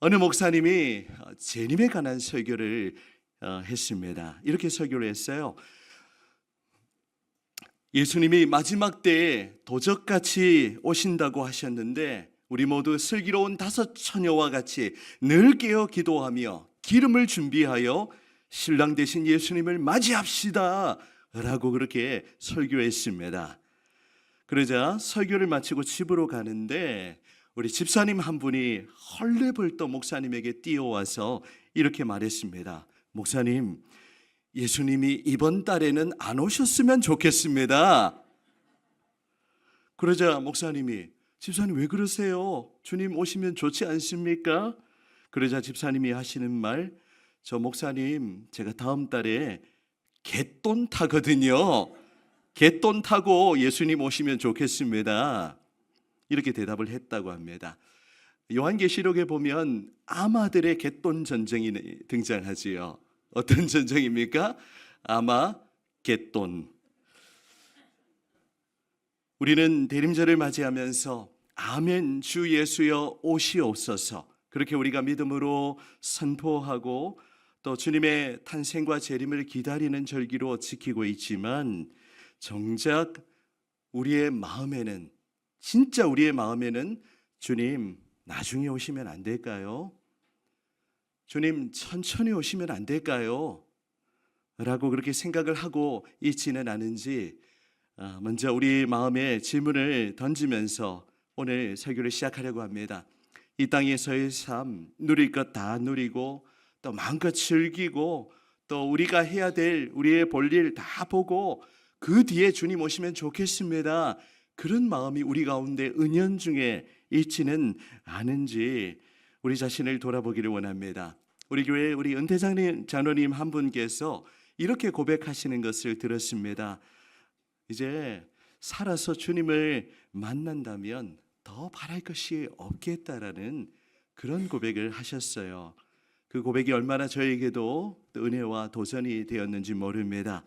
어느 목사님이 재림에 관한 설교를 했습니다. 이렇게 설교를 했어요. 예수님이 마지막 때에 도적같이 오신다고 하셨는데 우리 모두 슬기로운 5처녀와 같이 늘 깨어 기도하며 기름을 준비하여 신랑 되신 예수님을 맞이합시다 라고 그렇게 설교했습니다. 그러자 설교를 마치고 집으로 가는데 우리 집사님 한 분이 헐레벌떡 목사님에게 뛰어와서 이렇게 말했습니다. 목사님, 예수님이 이번 달에는 안 오셨으면 좋겠습니다. 그러자 목사님이, 집사님 왜 그러세요? 주님 오시면 좋지 않습니까? 그러자 집사님이 하시는 말, 저 목사님, 제가 다음 달에 갯돈 타거든요. 갯돈 타고 예수님 오시면 좋겠습니다. 이렇게 대답을 했다고 합니다. 요한계시록에 보면 아마들의 갯돈 전쟁이 등장하지요. 어떤 전쟁입니까? 아마 갯돈. 우리는 대림절을 맞이하면서 아멘 주 예수여 오시옵소서, 그렇게 우리가 믿음으로 선포하고 또 주님의 탄생과 재림을 기다리는 절기로 지키고 있지만, 정작 우리의 마음에는, 진짜 우리의 마음에는 주님 나중에 오시면 안 될까요? 주님 천천히 오시면 안 될까요? 라고 그렇게 생각을 하고 있지는 않은지 먼저 우리 마음에 질문을 던지면서 오늘 설교를 시작하려고 합니다. 이 땅에서의 삶 누릴 것 다 누리고 또 마음껏 즐기고 또 우리가 해야 될 우리의 볼일 다 보고 그 뒤에 주님 오시면 좋겠습니다. 그런 마음이 우리 가운데 은연중에 있지는 않은지 우리 자신을 돌아보기를 원합니다. 우리 교회 우리 은퇴장로님 한 분께서 이렇게 고백하시는 것을 들었습니다. 이제 살아서 주님을 만난다면 더 바랄 것이 없겠다라는 그런 고백을 하셨어요. 그 고백이 얼마나 저에게도 은혜와 도전이 되었는지 모릅니다.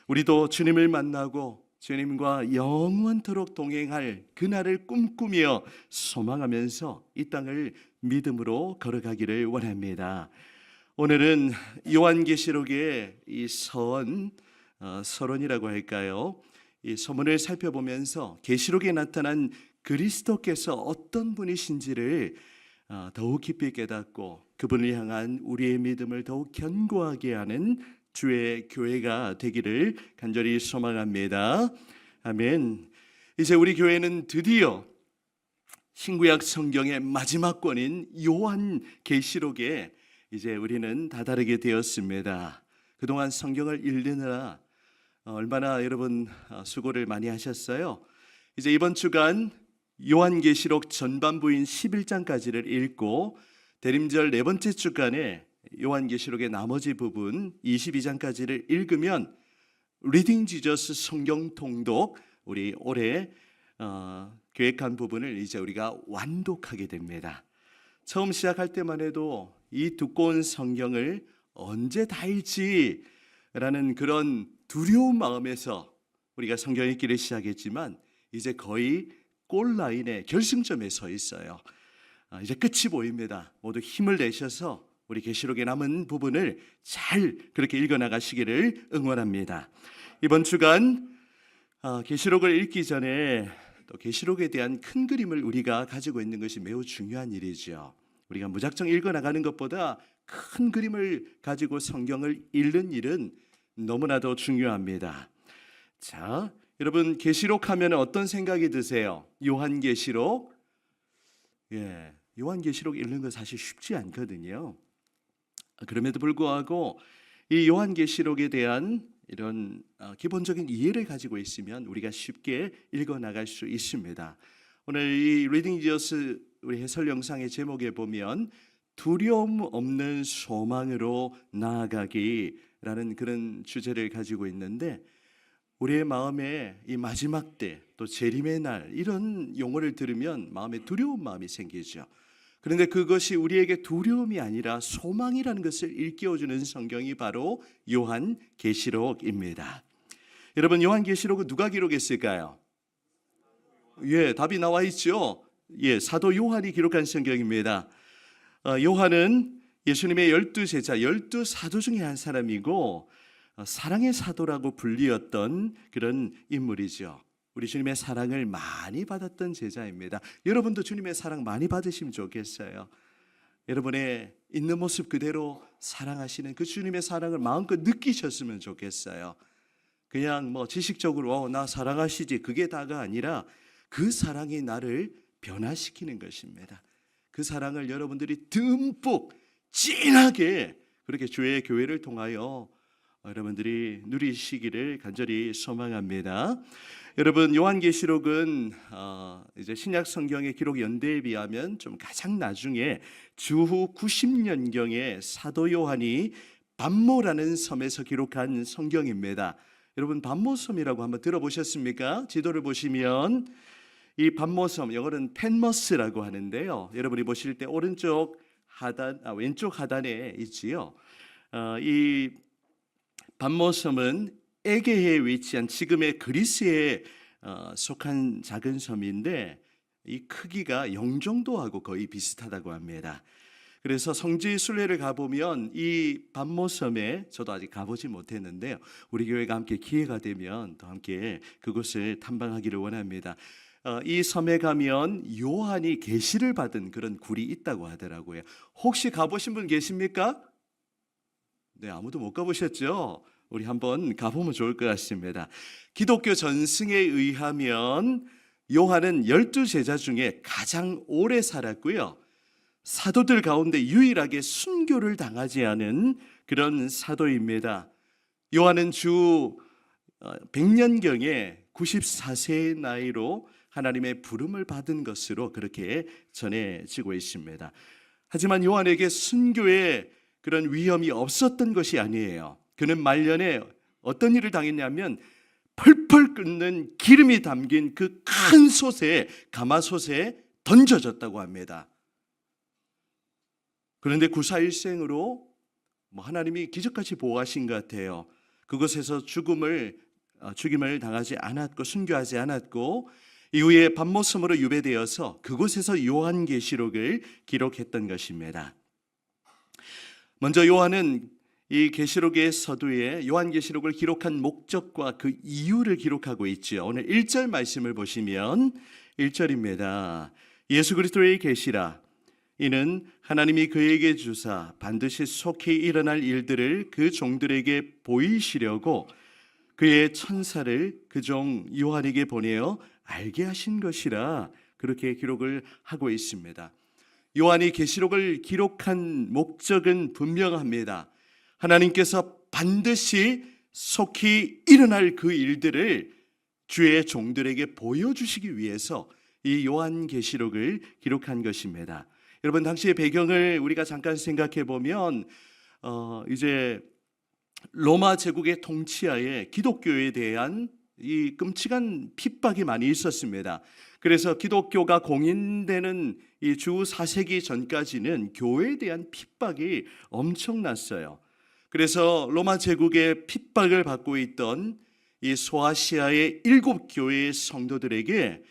우리도 주님을 만나고 주님과 영원토록 동행할 그날을 꿈꾸며 소망하면서 이 땅을 믿음으로 걸어가기를 원합니다. 오늘은 요한계시록의 이 서론이라고 할까요? 이 서문을 살펴보면서 계시록에 나타난 그리스도께서 어떤 분이신지를 더욱 깊이 깨닫고 그분을 향한 우리의 믿음을 더욱 견고하게 하는 주의 교회가 되기를 간절히 소망합니다. 아멘. 이제 우리 교회는 드디어 신구약 성경의 마지막 권인 요한계시록에 이제 우리는 다다르게 되었습니다. 그동안 성경을 읽느라 얼마나 여러분 수고를 많이 하셨어요. 이제 이번 주간 요한계시록 전반부인 11장까지를 읽고 대림절 네 번째 주간에 요한계시록의 나머지 부분 22장까지를 읽으면 리딩 지저스 성경 통독, 우리 올해 계획한 부분을 이제 우리가 완독하게 됩니다. 처음 시작할 때만 해도 이 두꺼운 성경을 언제 다 읽지라는 그런 두려운 마음에서 우리가 성경 읽기를 시작했지만 이제 거의 골라인의 결승점에 서 있어요. 이제 끝이 보입니다. 모두 힘을 내셔서 우리 계시록의 남은 부분을 잘 그렇게 읽어나가시기를 응원합니다. 이번 주간 계시록을 읽기 전에 또 계시록에 대한 큰 그림을 우리가 가지고 있는 것이 매우 중요한 일이죠. 우리가 무작정 읽어나가는 것보다 큰 그림을 가지고 성경을 읽는 일은 너무나도 중요합니다. 자, 여러분 계시록 하면 어떤 생각이 드세요? 요한계시록. 요한계시록 읽는 거 사실 쉽지 않거든요. 그럼에도 불구하고 이 요한계시록에 대한 이런 기본적인 이해를 가지고 있으면 우리가 쉽게 읽어나갈 수 있습니다. 오늘 이 리딩 지어스 우리 해설 영상의 제목에 보면 두려움 없는 소망으로 나아가기라는 그런 주제를 가지고 있는데, 우리의 마음에 이 마지막 때 또 재림의 날 이런 용어를 들으면 마음에 두려운 마음이 생기죠. 그런데 그것이 우리에게 두려움이 아니라 소망이라는 것을 일깨워주는 성경이 바로 요한계시록입니다. 여러분, 요한계시록은 누가 기록했을까요? 답이 나와 있죠. 사도 요한이 기록한 성경입니다. 요한은 예수님의 12제자, 12사도 중에 한 사람이고 사랑의 사도라고 불리었던 그런 인물이죠. 우리 주님의 사랑을 많이 받았던 제자입니다. 여러분도 주님의 사랑 많이 받으시면 좋겠어요. 여러분의 있는 모습 그대로 사랑하시는 그 주님의 사랑을 마음껏 느끼셨으면 좋겠어요. 그냥 지식적으로 나 사랑하시지 그게 다가 아니라 그 사랑이 나를 변화시키는 것입니다. 그 사랑을 여러분들이 듬뿍 진하게 그렇게 주의 교회를 통하여 여러분들이 누리시기를 간절히 소망합니다. 여러분, 요한계시록은 이제 신약 성경의 기록 연대에 비하면 좀 가장 나중에 주후 90년경에 사도 요한이 반모라는 섬에서 기록한 성경입니다. 여러분, 반모섬이라고 한번 들어보셨습니까? 지도를 보시면 이 반모섬, 영어로는 펜머스라고 하는데요. 여러분이 보실 때 오른쪽 하단, 왼쪽 하단에 있지요. 이 반모섬은 에게해에 위치한 지금의 그리스에 속한 작은 섬인데 이 크기가 영종도하고 거의 비슷하다고 합니다. 그래서 성지 순례를 가보면 이 반모섬에 저도 아직 가보지 못했는데요. 우리 교회가 함께 기회가 되면 또 함께 그곳을 탐방하기를 원합니다. 이 섬에 가면 요한이 계시를 받은 그런 굴이 있다고 하더라고요. 혹시 가보신 분 계십니까? 네, 아무도 못 가보셨죠? 우리 한번 가보면 좋을 것 같습니다. 기독교 전승에 의하면 요한은 12제자 중에 가장 오래 살았고요. 사도들 가운데 유일하게 순교를 당하지 않은 그런 사도입니다. 요한은 주 100년경에 94세의 나이로 하나님의 부름을 받은 것으로 그렇게 전해지고 있습니다. 하지만 요한에게 순교의 그런 위험이 없었던 것이 아니에요. 그는 말년에 어떤 일을 당했냐면 펄펄 끓는 기름이 담긴 그 큰 솥에, 가마솥에 던져졌다고 합니다. 그런데 구사일생으로 하나님이 기적같이 보호하신 것 같아요. 그곳에서 죽임을 당하지 않았고 순교하지 않았고 이후에 반모섬으로 유배되어서 그곳에서 요한계시록을 기록했던 것입니다. 먼저 요한은 이 계시록의 서두에 요한계시록을 기록한 목적과 그 이유를 기록하고 있죠. 오늘 1절 말씀을 보시면 1절입니다. 예수 그리스도의 계시라 이는 하나님이 그에게 주사 반드시 속히 일어날 일들을 그 종들에게 보이시려고 그의 천사를 그 종 요한에게 보내어 알게 하신 것이라 그렇게 기록을 하고 있습니다. 요한이 계시록을 기록한 목적은 분명합니다. 하나님께서 반드시 속히 일어날 그 일들을 주의 종들에게 보여주시기 위해서 이 요한계시록을 기록한 것입니다. 여러분, 당시의 배경을 우리가 잠깐 생각해 보면 이제 로마 제국의 통치하에 기독교에 대한 이 끔찍한 핍박이 많이 있었습니다. 그래서 기독교가 공인되는 이 주 4세기 전까지는 교회에 대한 핍박이 엄청났어요. 그래서 로마 제국의 핍박을 받고 있던 이 소아시아의 7교회의 성도들에게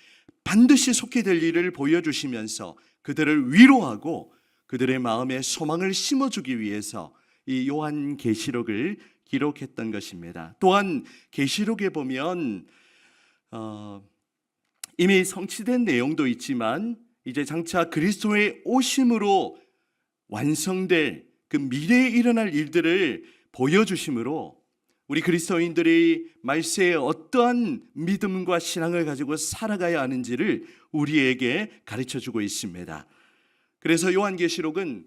반드시 속히 될 일을 보여주시면서 그들을 위로하고 그들의 마음에 소망을 심어주기 위해서 이 요한계시록을 기록했던 것입니다. 또한 계시록에 보면 이미 성취된 내용도 있지만 이제 장차 그리스도의 오심으로 완성될 그 미래에 일어날 일들을 보여주심으로 우리 그리스도인들이 말세에 어떠한 믿음과 신앙을 가지고 살아가야 하는지를 우리에게 가르쳐주고 있습니다. 그래서 요한계시록은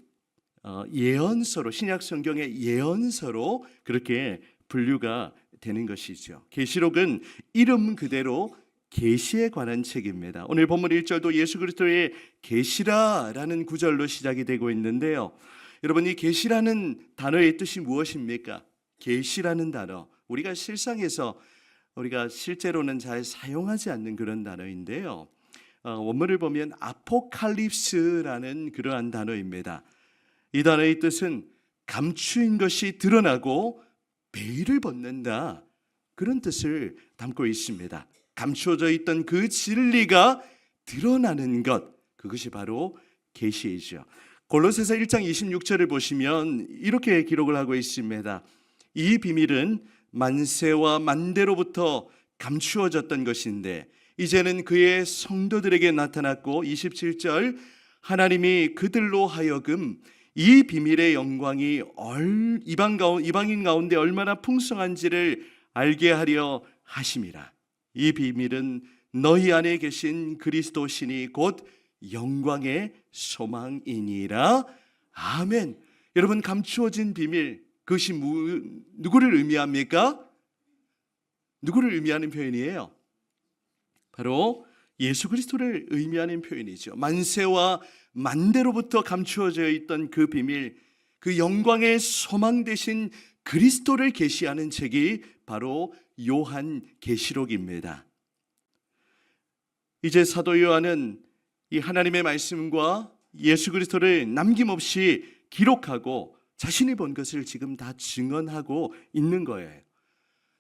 예언서로, 신약 성경의 예언서로 그렇게 분류가 되는 것이죠. 계시록은 이름 그대로 계시에 관한 책입니다. 오늘 본문 1절도 예수 그리스도의 계시라라는 구절로 시작이 되고 있는데요. 여러분, 이 계시라는 단어의 뜻이 무엇입니까? 계시라는 단어, 우리가 실상에서 우리가 실제로는 잘 사용하지 않는 그런 단어인데요. 원문을 보면 아포칼립스라는 그러한 단어입니다. 이 단어의 뜻은 감추인 것이 드러나고 베일을 벗는다, 그런 뜻을 담고 있습니다. 감추어져 있던 그 진리가 드러나는 것, 그것이 바로 계시이죠. 골로새서 1장 26절을 보시면 이렇게 기록을 하고 있습니다. 이 비밀은 만세와 만대로부터 감추어졌던 것인데 이제는 그의 성도들에게 나타났고 27절 하나님이 그들로 하여금 이 비밀의 영광이 이방인 가운데 얼마나 풍성한지를 알게 하려 하심이라. 이 비밀은 너희 안에 계신 그리스도 신이 곧 영광의 소망이니라. 아멘. 여러분, 감추어진 비밀, 그것이 누구를 의미합니까? 누구를 의미하는 표현이에요? 바로 예수 그리스도를 의미하는 표현이죠. 만세와 만대로부터 감추어져 있던 그 비밀, 그 영광의 소망 되신 그리스도를 계시하는 책이 바로 요한계시록입니다. 이제 사도 요한은 이 하나님의 말씀과 예수 그리스도를 남김없이 기록하고 자신이 본 것을 지금 다 증언하고 있는 거예요.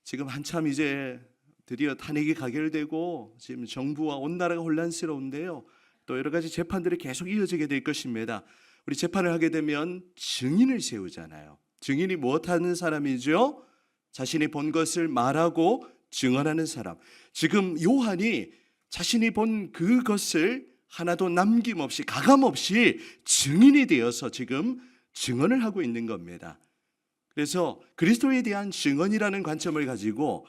지금 한참 이제 드디어 탄핵이 가결되고 지금 정부와 온 나라가 혼란스러운데요. 또 여러 가지 재판들이 계속 이어지게 될 것입니다. 우리 재판을 하게 되면 증인을 세우잖아요. 증인이 무엇하는 사람이죠? 자신이 본 것을 말하고 증언하는 사람. 지금 요한이 자신이 본 그것을 하나도 남김없이 가감없이 증인이 되어서 지금 증언을 하고 있는 겁니다. 그래서 그리스도에 대한 증언이라는 관점을 가지고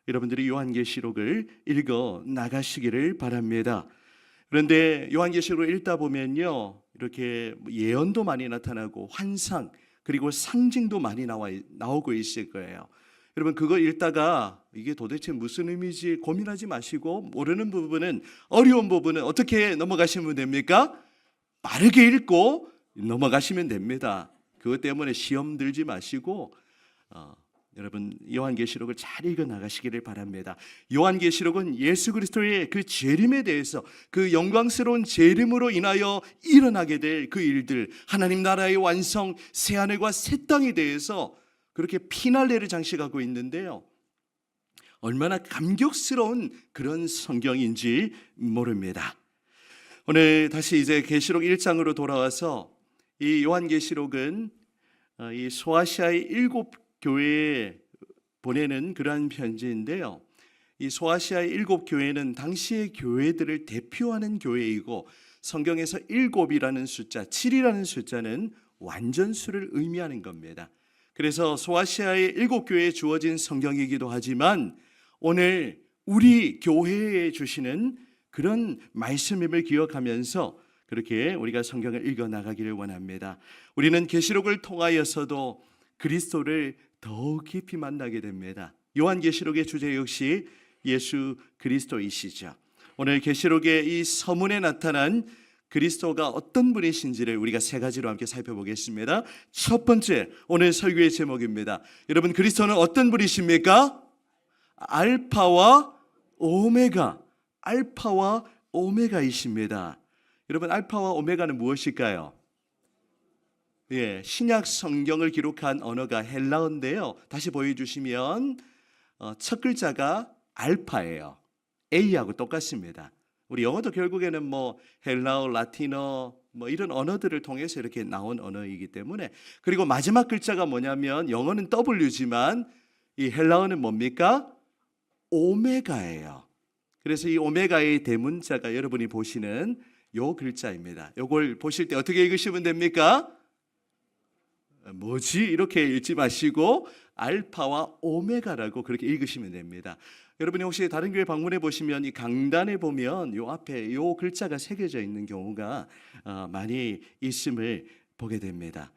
여러분들이 요한계시록을 읽어 나가시기를 바랍니다. 그런데 요한계시록을 읽다 보면요, 이렇게 예언도 많이 나타나고 환상 그리고 상징도 많이 나오고 있을 거예요. 여러분, 그거 읽다가 이게 도대체 무슨 의미인지 고민하지 마시고 모르는 부분은, 어려운 부분은 어떻게 넘어가시면 됩니까? 빠르게 읽고 넘어가시면 됩니다. 그것 때문에 시험 들지 마시고 여러분 요한계시록을 잘 읽어 나가시기를 바랍니다. 요한계시록은 예수 그리스도의 그 재림에 대해서, 그 영광스러운 재림으로 인하여 일어나게 될 그 일들, 하나님 나라의 완성, 새하늘과 새 땅에 대해서 그렇게 피날레를 장식하고 있는데요, 얼마나 감격스러운 그런 성경인지 모릅니다. 오늘 다시 이제 계시록 1장으로 돌아와서 이 요한계시록은 이 소아시아의 7 교회에 보내는 그러한 편지인데요, 이 소아시아의 7 교회는 당시의 교회들을 대표하는 교회이고, 성경에서 7이라는 숫자, 7이라는 숫자는 완전수를 의미하는 겁니다. 그래서 소아시아의 7 교회에 주어진 성경이기도 하지만 오늘 우리 교회에 주시는 그런 말씀임을 기억하면서 그렇게 우리가 성경을 읽어 나가기를 원합니다. 우리는 계시록을 통하여서도 그리스도를 더욱 깊이 만나게 됩니다. 요한계시록의 주제 역시 예수 그리스도이시죠. 오늘 계시록의 이 서문에 나타난 그리스도가 어떤 분이신지를 우리가 3가지로 함께 살펴보겠습니다. 첫 번째, 오늘 설교의 제목입니다. 여러분, 그리스도는 어떤 분이십니까? 알파와 오메가, 알파와 오메가이십니다. 여러분, 알파와 오메가는 무엇일까요? 신약 성경을 기록한 언어가 헬라어인데요, 다시 보여주시면 첫 글자가 알파예요. A하고 똑같습니다. 우리 영어도 결국에는 헬라어, 라틴어 이런 언어들을 통해서 이렇게 나온 언어이기 때문에, 그리고 마지막 글자가 뭐냐면 영어는 W지만 이 헬라어는 뭡니까? 오메가예요. 그래서 이 오메가의 대문자가 여러분이 보시는 요 글자입니다. 요걸 보실 때 어떻게 읽으시면 됩니까? 뭐지? 이렇게 읽지 마시고 알파와 오메가라고 그렇게 읽으시면 됩니다. 여러분이 혹시 다른 교회 방문해 보시면 이 강단에 보면 요 앞에 요 글자가 새겨져 있는 경우가 많이 있음을 보게 됩니다.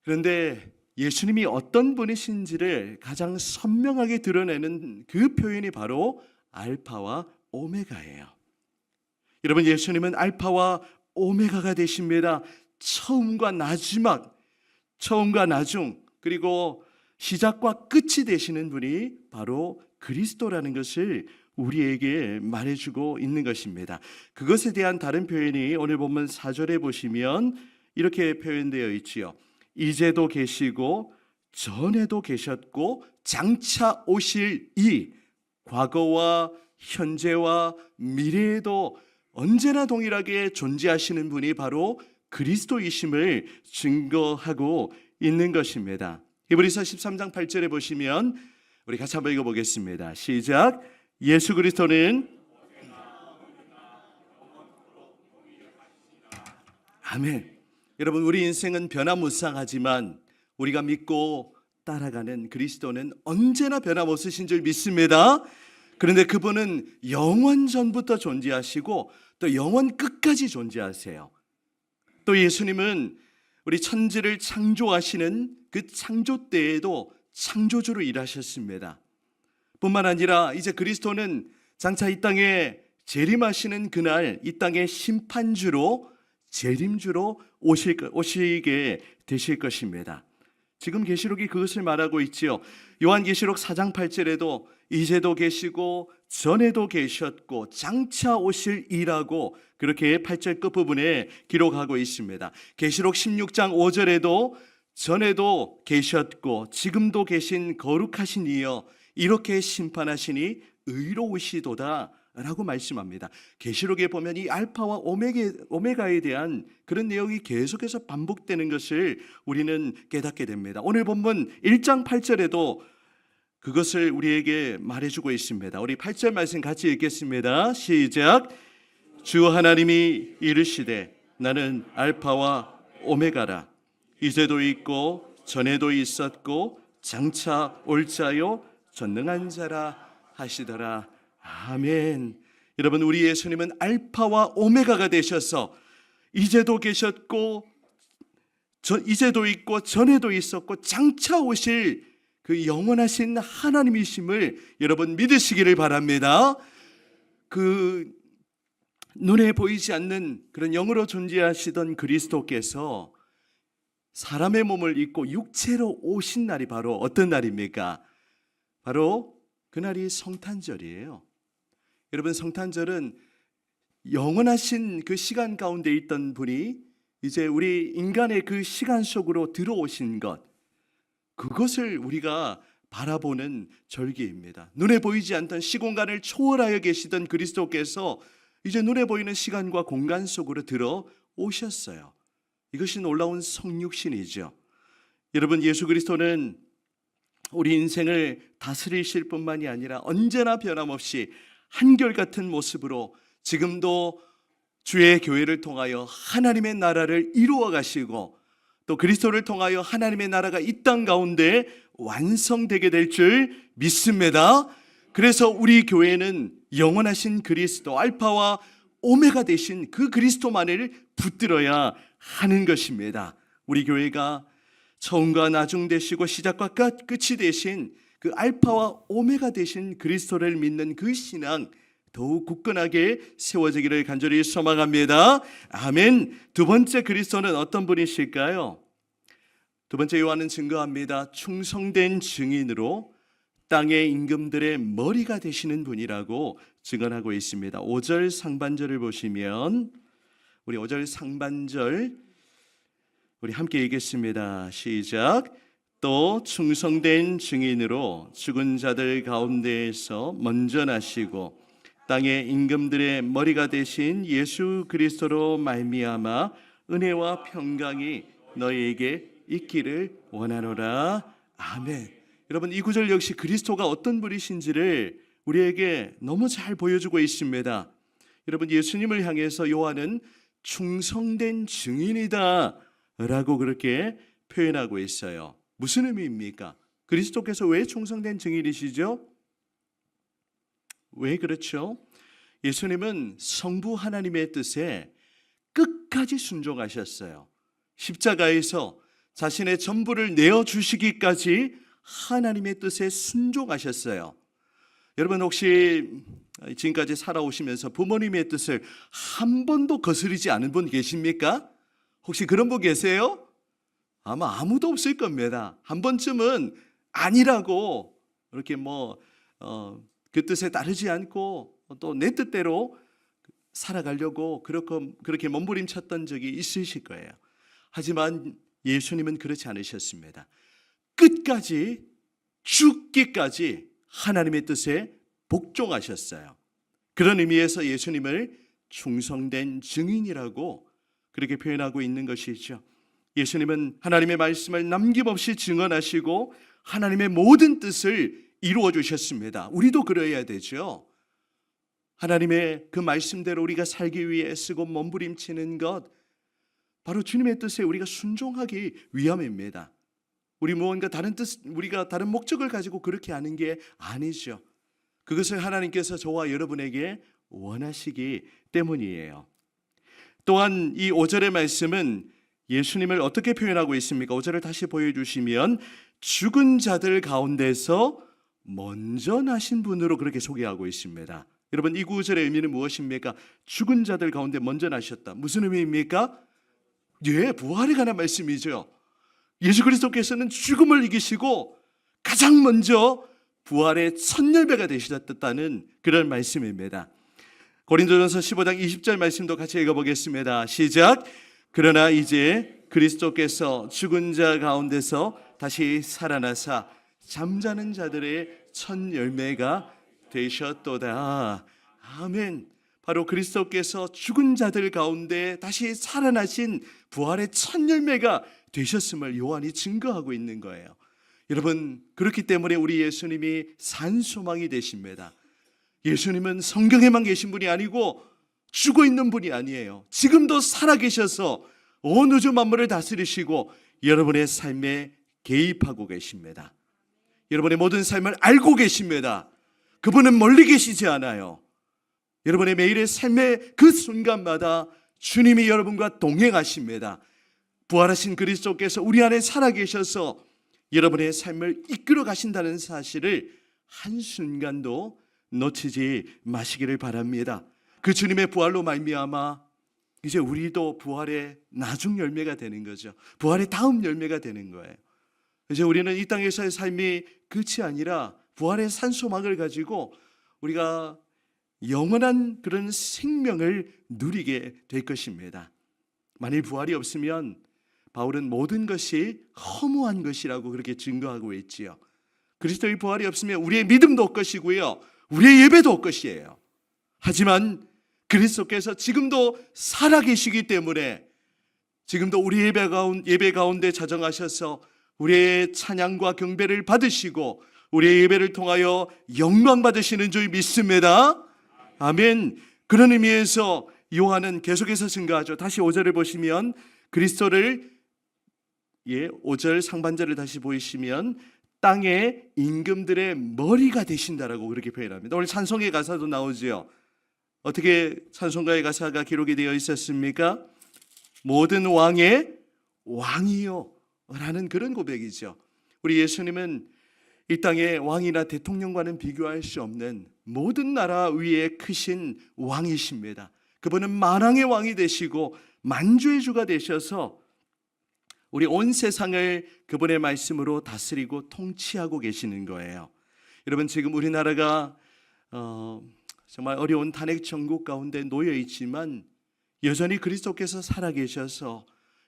그런데 예수님이 어떤 분이신지를 가장 선명하게 드러내는 그 표현이 바로 알파와 오메가예요. 여러분, 예수님은 알파와 오메가가 되십니다. 처음과 마지막, 처음과 나중, 그리고 시작과 끝이 되시는 분이 바로 그리스도라는 것을 우리에게 말해주고 있는 것입니다. 그것에 대한 다른 표현이 오늘 본문 4절에 보시면 이렇게 표현되어 있지요. 이제도 계시고 전에도 계셨고 장차 오실 이, 과거와 현재와 미래에도 언제나 동일하게 존재하시는 분이 바로 그리스도이심을 증거하고 있는 것입니다. 히브리서 13장 8절에 보시면 우리 같이 한번 읽어보겠습니다. 시작. 예수 그리스도는 아멘. 여러분, 우리 인생은 변화무쌍하지만 우리가 믿고 따라가는 그리스도는 언제나 변함없으신 줄 믿습니다. 그런데 그분은 영원 전부터 존재하시고 또 영원 끝까지 존재하세요. 또 예수님은 우리 천지를 창조하시는 그 창조 때에도 창조주로 일하셨습니다. 뿐만 아니라 이제 그리스도는 장차 이 땅에 재림하시는 그날 이 땅의 심판주로 재림주로 오시게 되실 것입니다. 지금 계시록이 그것을 말하고 있지요. 요한계시록 4장 8절에도 이제도 계시고 전에도 계셨고 장차 오실 이라고 그렇게 8절 끝부분에 기록하고 있습니다. 계시록 16장 5절에도 전에도 계셨고 지금도 계신 거룩하신 이여 이렇게 심판하시니 의로우시도다 라고 말씀합니다. 계시록에 보면 이 알파와 오메가에 대한 그런 내용이 계속해서 반복되는 것을 우리는 깨닫게 됩니다. 오늘 본문 1장 8절에도 그것을 우리에게 말해주고 있습니다. 우리 8절 말씀 같이 읽겠습니다. 시작. 주 하나님이 이르시되 나는 알파와 오메가라. 이제도 있고 전에도 있었고 장차 올 자요 전능한 자라 하시더라. 아멘. 여러분, 우리 예수님은 알파와 오메가가 되셔서 이제도 계셨고 이제도 있고 전에도 있었고 장차 오실 그 영원하신 하나님이심을 여러분 믿으시기를 바랍니다. 그 눈에 보이지 않는 그런 영으로 존재하시던 그리스도께서 사람의 몸을 입고 육체로 오신 날이 바로 어떤 날입니까? 바로 그날이 성탄절이에요. 여러분, 성탄절은 영원하신 그 시간 가운데 있던 분이 이제 우리 인간의 그 시간 속으로 들어오신 것, 그것을 우리가 바라보는 절기입니다. 눈에 보이지 않던 시공간을 초월하여 계시던 그리스도께서 이제 눈에 보이는 시간과 공간 속으로 들어오셨어요. 이것이 놀라운 성육신이죠. 여러분, 예수 그리스도는 우리 인생을 다스리실 뿐만이 아니라 언제나 변함없이 한결같은 모습으로 지금도 주의 교회를 통하여 하나님의 나라를 이루어 가시고 또 그리스도를 통하여 하나님의 나라가 이 땅 가운데 완성되게 될 줄 믿습니다. 그래서 우리 교회는 영원하신 그리스도 알파와 오메가 되신 그 그리스도만을 붙들어야 하는 것입니다. 우리 교회가 처음과 나중 되시고 시작과 끝이 되신 그 알파와 오메가 되신 그리스도를 믿는 그 신앙 더욱 굳건하게 세워지기를 간절히 소망합니다. 아멘. 두 번째 그리스도는 어떤 분이실까요? 두 번째 요한은 증거합니다. 충성된 증인으로 땅의 임금들의 머리가 되시는 분이라고 증언하고 있습니다. 5절 상반절을 보시면 우리 5절 상반절 우리 함께 읽겠습니다. 시작. 또 충성된 증인으로 죽은 자들 가운데에서 먼저 나시고 땅의 임금들의 머리가 되신 예수 그리스도로 말미암아 은혜와 평강이 너희에게 있기를 원하노라. 아멘. 여러분, 이 구절 역시 그리스도가 어떤 분이신지를 우리에게 너무 잘 보여주고 있습니다. 여러분, 예수님을 향해서 요한은 충성된 증인이다 라고 그렇게 표현하고 있어요. 무슨 의미입니까? 그리스도께서 왜 충성된 증인이시죠? 왜 그렇죠? 예수님은 성부 하나님의 뜻에 끝까지 순종하셨어요. 십자가에서 자신의 전부를 내어주시기까지 하나님의 뜻에 순종하셨어요. 여러분, 혹시 지금까지 살아오시면서 부모님의 뜻을 한 번도 거스르지 않은 분 계십니까? 혹시 그런 분 계세요? 아마 아무도 없을 겁니다. 한 번쯤은 아니라고 이렇게 그 뜻에 따르지 않고 또 내 뜻대로 살아가려고 그렇게 몸부림쳤던 적이 있으실 거예요. 하지만 예수님은 그렇지 않으셨습니다. 끝까지 죽기까지 하나님의 뜻에 복종하셨어요. 그런 의미에서 예수님을 충성된 증인이라고 그렇게 표현하고 있는 것이죠. 예수님은 하나님의 말씀을 남김없이 증언하시고 하나님의 모든 뜻을 이루어 주셨습니다. 우리도 그래야 되죠. 하나님의 그 말씀대로 우리가 살기 위해 애쓰고 몸부림치는 것, 바로 주님의 뜻에 우리가 순종하기 위함입니다. 우리 무언가 다른 뜻, 우리가 다른 목적을 가지고 그렇게 하는 게 아니죠. 그것을 하나님께서 저와 여러분에게 원하시기 때문이에요. 또한 이 5절의 말씀은 예수님을 어떻게 표현하고 있습니까? 5절을 다시 보여주시면 죽은 자들 가운데서 먼저 나신 분으로 그렇게 소개하고 있습니다. 여러분, 이 구절의 의미는 무엇입니까? 죽은 자들 가운데 먼저 나셨다. 무슨 의미입니까? 예, 부활에 관한 말씀이죠. 예수 그리스도께서는 죽음을 이기시고 가장 먼저 부활의 첫 열매가 되셨다는 그런 말씀입니다. 고린도전서 15장 20절 말씀도 같이 읽어보겠습니다. 시작. 그러나 이제 그리스도께서 죽은 자 가운데서 다시 살아나사 잠자는 자들의 첫 열매가 되셨도다. 아멘. 바로 그리스도께서 죽은 자들 가운데 다시 살아나신 부활의 첫 열매가 되셨음을 요한이 증거하고 있는 거예요. 여러분, 그렇기 때문에 우리 예수님이 산소망이 되십니다. 예수님은 성경에만 계신 분이 아니고 죽어 있는 분이 아니에요. 지금도 살아계셔서 온 우주 만물을 다스리시고 여러분의 삶에 개입하고 계십니다. 여러분의 모든 삶을 알고 계십니다. 그분은 멀리 계시지 않아요. 여러분의 매일의 삶의 그 순간마다 주님이 여러분과 동행하십니다. 부활하신 그리스도께서 우리 안에 살아계셔서 여러분의 삶을 이끌어 가신다는 사실을 한순간도 놓치지 마시기를 바랍니다. 그 주님의 부활로 말미암아 이제 우리도 부활의 나중 열매가 되는 거죠. 부활의 다음 열매가 되는 거예요. 이제 우리는 이 땅에서의 삶이 끝이 아니라 부활의 산소망을 가지고 우리가 영원한 그런 생명을 누리게 될 것입니다. 만일 부활이 없으면 바울은 모든 것이 허무한 것이라고 그렇게 증거하고 있지요. 그리스도의 부활이 없으면 우리의 믿음도 없것이고요, 우리의 예배도 없것이에요. 하지만 그리스도께서 지금도 살아계시기 때문에 지금도 우리 예배 가운데 자정하셔서 우리의 찬양과 경배를 받으시고 우리의 예배를 통하여 영광 받으시는 줄 믿습니다. 아멘. 그런 의미에서 요한은 계속해서 증거하죠. 다시 5절을 보시면 그리스도를 5절 상반절을 다시 보이시면 땅의 임금들의 머리가 되신다라고 그렇게 표현합니다. 오늘 찬송의 가사도 나오죠. 어떻게 찬송가의 가사가 기록이 되어 있었습니까? 모든 왕의 왕이요 라는 그런 고백이죠. 우리 예수님은 이 땅의 왕이나 대통령과는 비교할 수 없는 모든 나라 위에 크신 왕이십니다. 그분은 만왕의 왕이 되시고 만주의 주가 되셔서 우리 온 세상을 그분의 말씀으로 다스리고 통치하고 계시는 거예요. 여러분, 지금 우리나라가 정말 어려운 탄핵 정국 가운데 놓여 있지만 여전히 그리스도께서 살아계셔서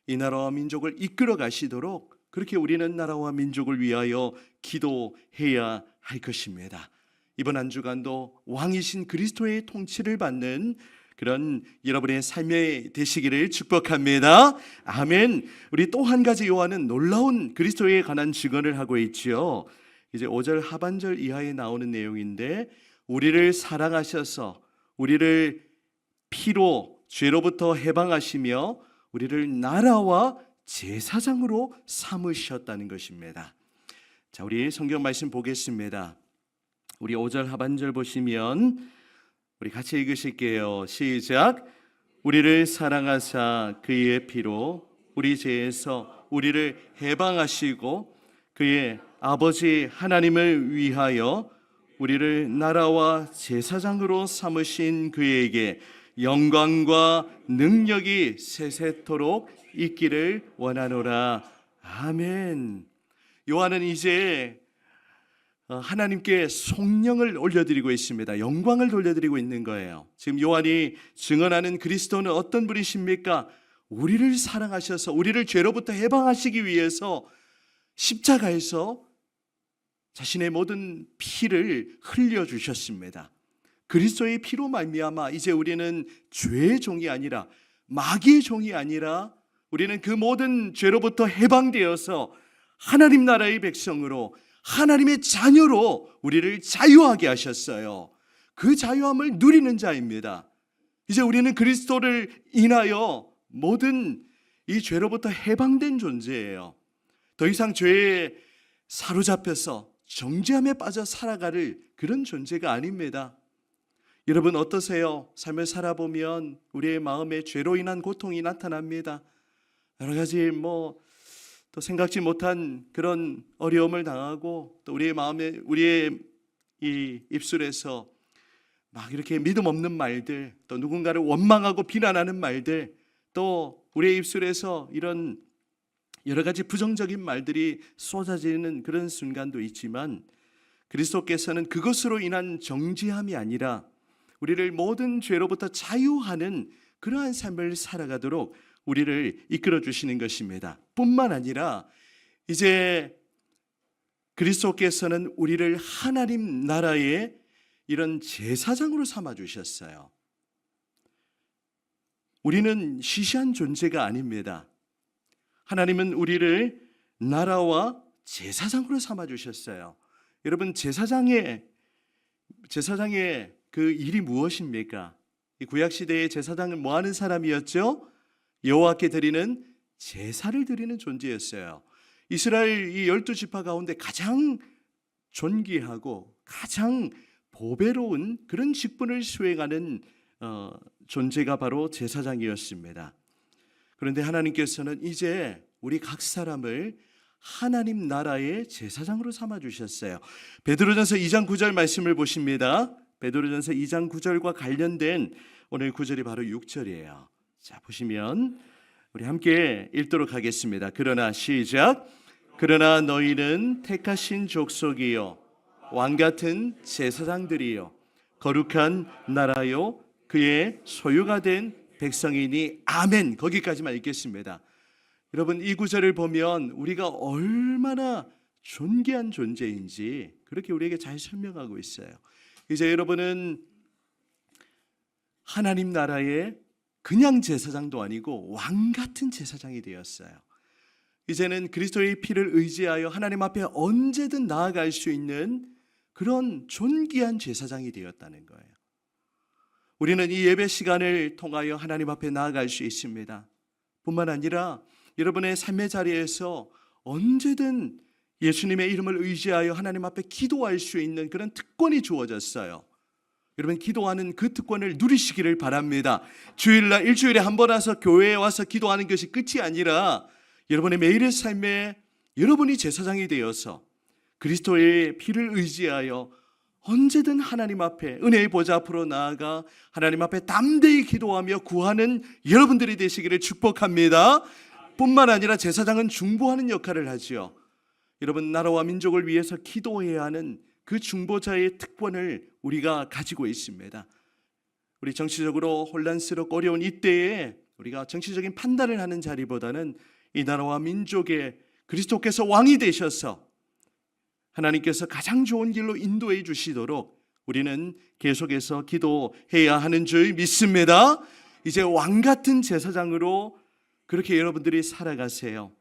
이 나라와 민족을 이끌어 가시도록 그렇게 우리는 나라와 민족을 위하여 기도해야 할 것입니다. 이번 한 주간도 왕이신 그리스도의 통치를 받는 그런 여러분의 삶이 되시기를 축복합니다. 아멘. 우리 또 한 가지 요한은 놀라운 그리스도에 관한 증언을 하고 있지요. 이제 5절 하반절 이하에 나오는 내용인데 우리를 사랑하셔서 우리를 피로 죄로부터 해방하시며 우리를 나라와 제사장으로 삼으셨다는 것입니다. 자, 우리 성경 말씀 보겠습니다. 우리 5절 하반절 보시면 우리 같이 읽으실게요. 시작. 우리를 사랑하사 그의 피로 우리 죄에서 우리를 해방하시고 그의 아버지 하나님을 위하여 우리를 나라와 제사장으로 삼으신 그에게 영광과 능력이 세세토록 있기를 원하노라. 아멘. 요한은 이제 하나님께 송영을 올려드리고 있습니다. 영광을 돌려드리고 있는 거예요. 지금 요한이 증언하는 그리스도는 어떤 분이십니까? 우리를 사랑하셔서 우리를 죄로부터 해방하시기 위해서 십자가에서 자신의 모든 피를 흘려주셨습니다. 그리스도의 피로 말미암아 이제 우리는 죄의 종이 아니라 마귀의 종이 아니라 우리는 그 모든 죄로부터 해방되어서 하나님 나라의 백성으로, 하나님의 자녀로 우리를 자유하게 하셨어요. 그 자유함을 누리는 자입니다. 이제 우리는 그리스도를 인하여 모든 이 죄로부터 해방된 존재예요. 더 이상 죄에 사로잡혀서 정죄함에 빠져 살아갈 그런 존재가 아닙니다. 여러분 어떠세요? 삶을 살아보면 우리의 마음에 죄로 인한 고통이 나타납니다. 여러 가지 또 생각지 못한 그런 어려움을 당하고, 또 우리의 마음에, 우리의 이 입술에서 막 이렇게 믿음 없는 말들, 또 누군가를 원망하고 비난하는 말들, 또 우리의 입술에서 이런 여러 가지 부정적인 말들이 쏟아지는 그런 순간도 있지만, 그리스도께서는 그것으로 인한 정죄함이 아니라 우리를 모든 죄로부터 자유하는 그러한 삶을 살아가도록 우리를 이끌어 주시는 것입니다. 뿐만 아니라 이제 그리스도께서는 우리를 하나님 나라의 이런 제사장으로 삼아 주셨어요. 우리는 시시한 존재가 아닙니다. 하나님은 우리를 나라와 제사장으로 삼아 주셨어요. 여러분, 제사장의 그 일이 무엇입니까? 이 구약 시대의 제사장은 뭐 하는 사람이었죠? 여호와께 드리는 제사를 드리는 존재였어요. 이스라엘 이 12지파 가운데 가장 존귀하고 가장 보배로운 그런 직분을 수행하는 존재가 바로 제사장이었습니다. 그런데 하나님께서는 이제 우리 각 사람을 하나님 나라의 제사장으로 삼아 주셨어요. 베드로전서 2장 9절 말씀을 보십니다. 베드로전서 2장 9절과 관련된 오늘 구절이 바로 6절이에요. 자, 보시면 우리 함께 읽도록 하겠습니다. 그러나 시작. 그러나 너희는 택하신 족속이요 왕같은 제사장들이요 거룩한 나라요 그의 소유가 된 백성이니 아멘. 거기까지만 읽겠습니다. 여러분, 이 구절을 보면 우리가 얼마나 존귀한 존재인지 그렇게 우리에게 잘 설명하고 있어요. 이제 여러분은 하나님 나라의 그냥 제사장도 아니고 왕 같은 제사장이 되었어요. 이제는 그리스도의 피를 의지하여 하나님 앞에 언제든 나아갈 수 있는 그런 존귀한 제사장이 되었다는 거예요. 우리는 이 예배 시간을 통하여 하나님 앞에 나아갈 수 있습니다. 뿐만 아니라 여러분의 삶의 자리에서 언제든 예수님의 이름을 의지하여 하나님 앞에 기도할 수 있는 그런 특권이 주어졌어요. 여러분, 기도하는 그 특권을 누리시기를 바랍니다. 주일날 일주일에 한 번 와서 교회에 와서 기도하는 것이 끝이 아니라 여러분의 매일의 삶에 여러분이 제사장이 되어서 그리스도의 피를 의지하여 언제든 하나님 앞에 은혜의 보좌 앞으로 나아가 하나님 앞에 담대히 기도하며 구하는 여러분들이 되시기를 축복합니다. 뿐만 아니라 제사장은 중보하는 역할을 하지요. 여러분, 나라와 민족을 위해서 기도해야 하는 그 중보자의 특권을 우리가 가지고 있습니다. 우리 정치적으로 혼란스럽고 어려운 이때에 우리가 정치적인 판단을 하는 자리보다는 이 나라와 민족에 그리스도께서 왕이 되셔서 하나님께서 가장 좋은 길로 인도해 주시도록 우리는 계속해서 기도해야 하는 줄 믿습니다. 이제 왕 같은 제사장으로 그렇게 여러분들이 살아가세요.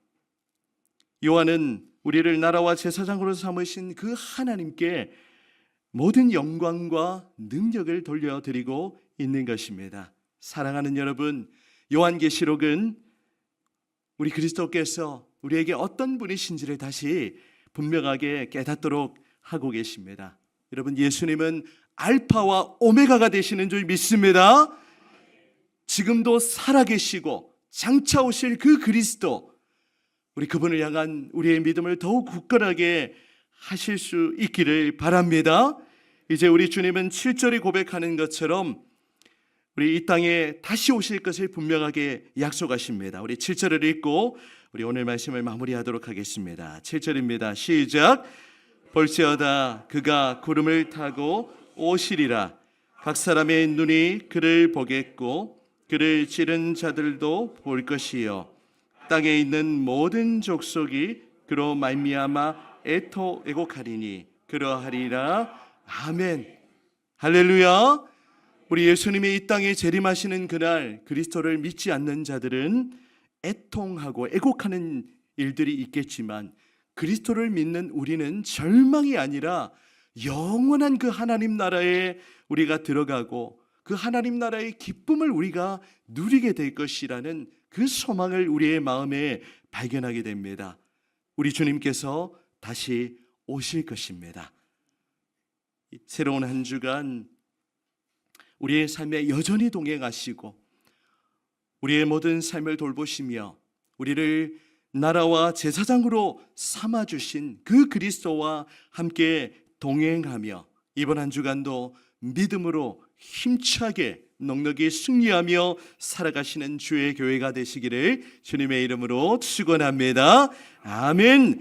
요한은 우리를 나라와 제사장으로 삼으신 그 하나님께 모든 영광과 능력을 돌려드리고 있는 것입니다. 사랑하는 여러분, 요한계시록은 우리 그리스도께서 우리에게 어떤 분이신지를 다시 분명하게 깨닫도록 하고 계십니다. 여러분, 예수님은 알파와 오메가가 되시는 줄 믿습니다. 지금도 살아계시고 장차 오실 그 그리스도, 우리 그분을 향한 우리의 믿음을 더욱 굳건하게 하실 수 있기를 바랍니다. 이제 우리 주님은 7절이 고백하는 것처럼 우리 이 땅에 다시 오실 것을 분명하게 약속하십니다. 우리 7절을 읽고 우리 오늘 말씀을 마무리하도록 하겠습니다. 7절입니다. 시작. 볼지어다 그가 구름을 타고 오시리라. 각 사람의 눈이 그를 보겠고 그를 찌른 자들도 볼 것이요 땅에 있는 모든 족속이 그로 말미암아 애곡하리니 그러하리라. 아멘. 할렐루야. 우리 예수님이 이 땅에 재림하시는 그날 그리스도를 믿지 않는 자들은 애통하고 애곡하는 일들이 있겠지만 그리스도를 믿는 우리는 절망이 아니라 영원한 그 하나님 나라에 우리가 들어가고 그 하나님 나라의 기쁨을 우리가 누리게 될 것이라는 그 소망을 우리의 마음에 발견하게 됩니다. 우리 주님께서 다시 오실 것입니다. 새로운 한 주간 우리의 삶에 여전히 동행하시고 우리의 모든 삶을 돌보시며 우리를 나라와 제사장으로 삼아주신 그 그리스도와 함께 동행하며 이번 한 주간도 믿음으로 힘차게 넉넉히 승리하며 살아가시는 주의 교회가 되시기를 주님의 이름으로 축원합니다. 아멘.